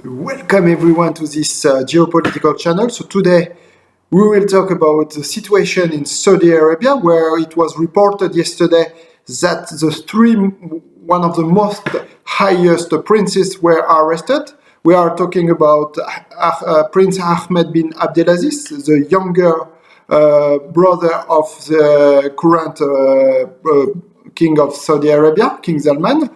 Welcome everyone to this geopolitical channel. So today we will talk about the situation in Saudi Arabia, where it was reported yesterday that one of the most highest princes were arrested. We are talking about Prince Mohammed bin Abdelaziz, the younger brother of the current King of Saudi Arabia, King Salman,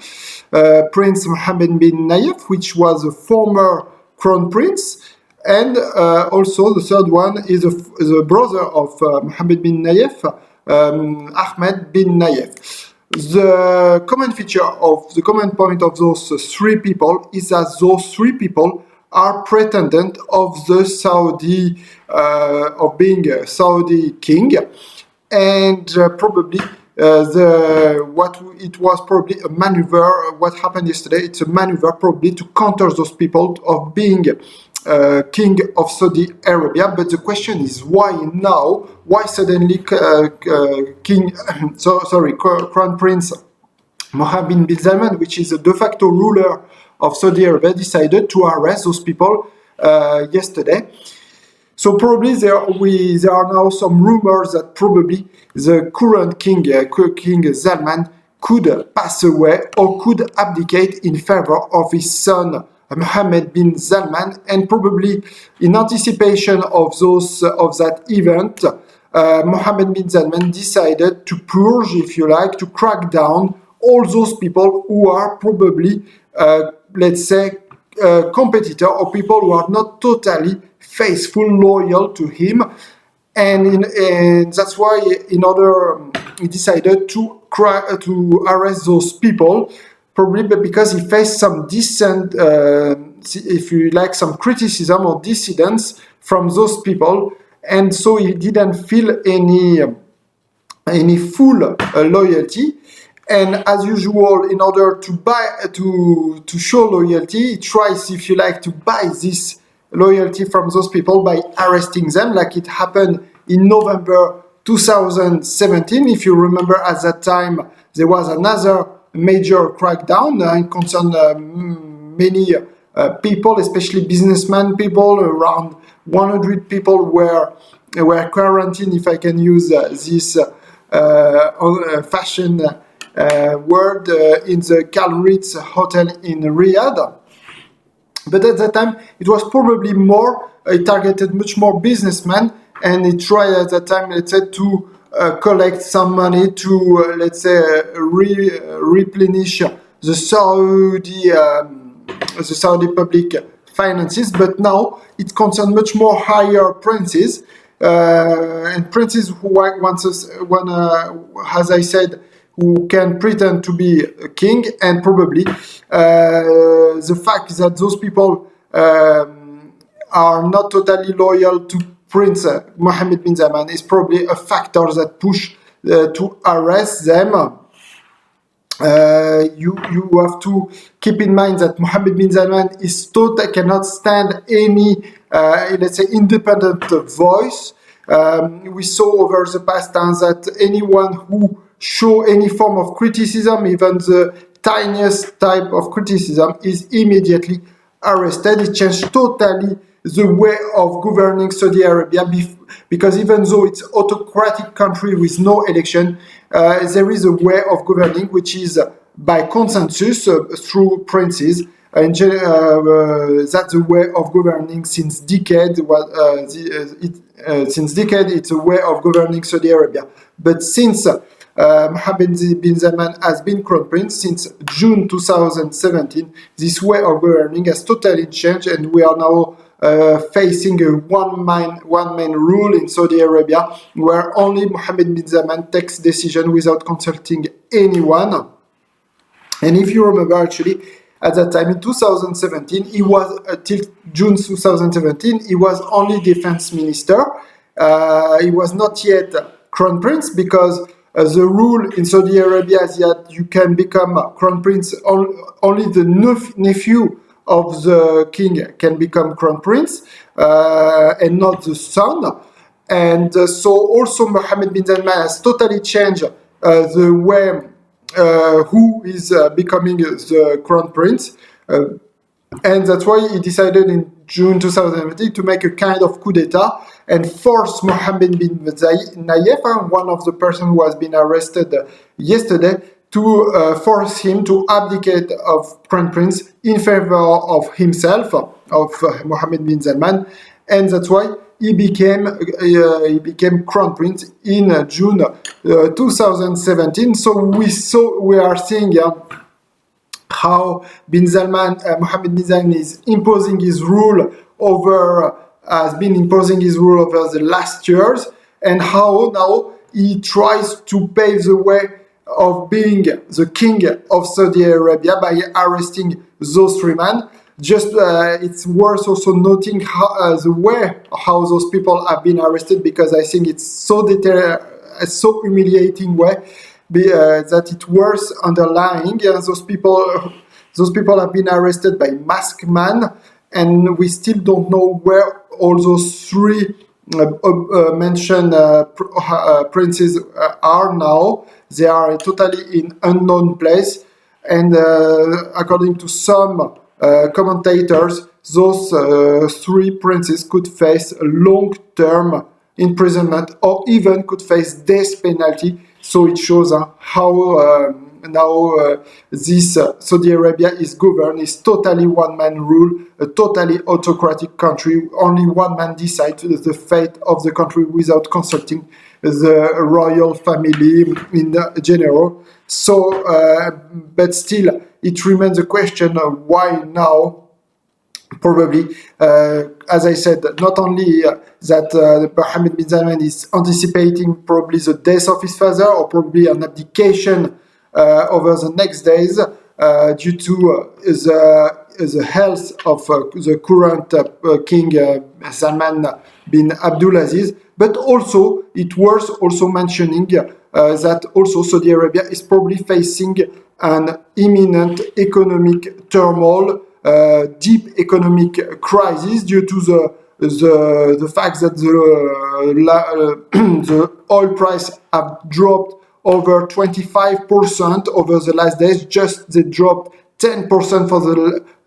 Prince Mohammed bin Nayef, which was a former crown prince, and also the third one is the brother of Mohammed bin Nayef, Ahmed bin Nayef. The common point of those three people is that those three people are pretendant of the Saudi, of being a Saudi king, and probably it was probably a maneuver. What happened yesterday? It's a maneuver probably to counter those people of being king of Saudi Arabia. But the question is, why now? Why suddenly Crown Prince Mohammed bin Salmane, which is a de facto ruler of Saudi Arabia, decided to arrest those people yesterday? So probably there are now some rumors that probably the current king, King Salman, could pass away or could abdicate in favor of his son Mohammed bin Salman, and probably in anticipation of that event, Mohammed bin Salman decided to purge, if you like, to crack down all those people who are probably, competitor or people who are not totally faithful, loyal to him, and that's why he decided to arrest those people, probably because he faced some dissent, if you like, some criticism or dissidence from those people, and so he didn't feel any full loyalty. And as usual, in order to show loyalty, he tries, if you like, to buy this loyalty from those people by arresting them, like it happened in November 2017. If you remember, at that time, there was another major crackdown and concerned many people, especially businessmen, people. Around 100 people were quarantined, if I can use this fashion word, in the Cal Ritz Hotel in Riyadh. But at that time, it was probably more, it targeted much more businessmen, and it tried at that time, to collect some money to, replenish the Saudi public finances. But now it concerns much more higher princes, and princes who as I said, who can pretend to be a king, and probably the fact that those people are not totally loyal to Prince Mohammed bin Salman is probably a factor that push to arrest them. You have to keep in mind that Mohammed bin Salman cannot stand any independent voice. We saw over the past times that anyone who show any form of criticism, even the tiniest type of criticism, is immediately arrested. It changed totally the way of governing Saudi Arabia, because even though it's an autocratic country with no election, there is a way of governing which is by consensus through princes, and that's the way of governing since decades. It's a way of governing Saudi Arabia. But since Mohammed bin Salman has been crown prince since June 2017, this way of governing has totally changed, and we are now facing a one-man rule in Saudi Arabia, where only Mohammed bin Salman takes decision without consulting anyone. And if you remember, actually, at that time in 2017, he was till June 2017, he was only defense minister. He was not yet crown prince, because the rule in Saudi Arabia is that you can become crown prince, only the nephew of the king can become crown prince, and not the son. And so also Mohammed bin Salman has totally changed the way who is becoming the crown prince. And that's why he decided in June 2017 to make a kind of coup d'etat and force Mohammed bin Nayef, one of the person who has been arrested yesterday, to force him to abdicate of Crown Prince in favor of himself, of Mohammed bin Salmane, and that's why he became Crown Prince in June 2017. So we are seeing how Mohammed bin Salmane is imposing his rule has been imposing his rule over the last years, and how now he tries to pave the way of being the king of Saudi Arabia by arresting those three men. Just it's worth also noting how those people have been arrested, because I think it's so humiliating way that it worth underlying. Those people have been arrested by masked men, and we still don't know where all those three mentioned princes are now. They are totally in unknown place, and according to some commentators, those three princes could face a long-term imprisonment or even could face death penalty. So it shows how now this Saudi Arabia is governed, is totally one-man rule, a totally autocratic country. Only one man decides the fate of the country without consulting the royal family in general. So, but still, it remains a question of why now. Probably, as I said, not only that Mohammed bin Salman is anticipating probably the death of his father, or probably an abdication over the next days due to the health of the current King Salman bin Abdulaziz, but also it worth also mentioning that also Saudi Arabia is probably facing an imminent economic turmoil, deep economic crisis due to the fact that the oil price have dropped over 25% over the last days. Just they dropped 10% for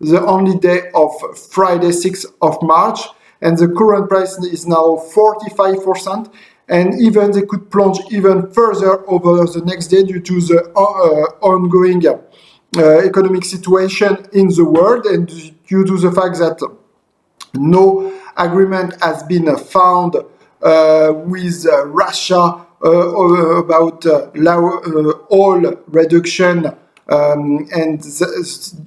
the only day of Friday, 6th of March, and the current price is now 45%. And even they could plunge even further over the next day due to the ongoing economic situation in the world, and due to the fact that no agreement has been found with Russia about oil reduction, and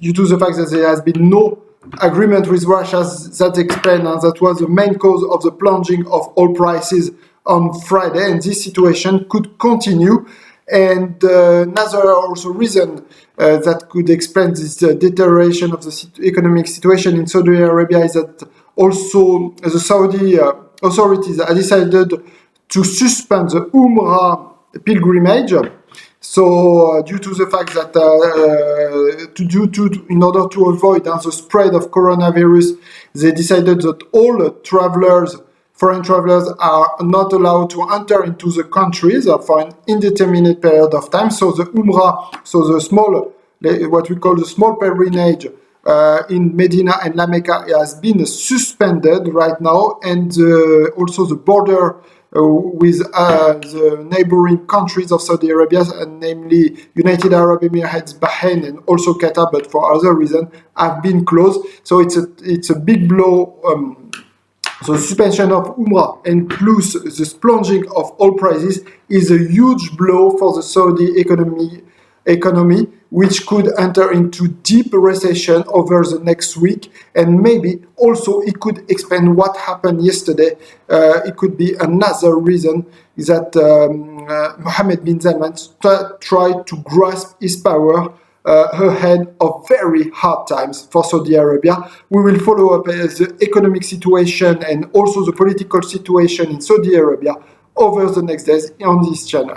due to the fact that there has been no agreement with Russia, that explains, and that was the main cause of the plunging of oil prices on Friday, and this situation could continue. And another also reason that could explain this deterioration of the economic situation in Saudi Arabia is that also the Saudi authorities have decided to suspend the Umrah pilgrimage. So due to the fact that in order to avoid the spread of coronavirus, they decided that all foreign travelers are not allowed to enter into the countries for an indeterminate period of time. So the Umrah, what we call the small pilgrimage in Medina and La Mecca, has been suspended right now, and also the border with the neighboring countries of Saudi Arabia, namely United Arab Emirates, Bahrain, and also Qatar, but for other reasons, have been closed. So it's a big blow. So the suspension of Umrah and plus the plunging of oil prices is a huge blow for the Saudi economy, which could enter into deep recession over the next week. And maybe also it could explain what happened yesterday. It could be another reason that Mohammed bin Salman tried to grasp his power ahead of very hard times for Saudi Arabia. We will follow up the economic situation and also the political situation in Saudi Arabia over the next days on this channel.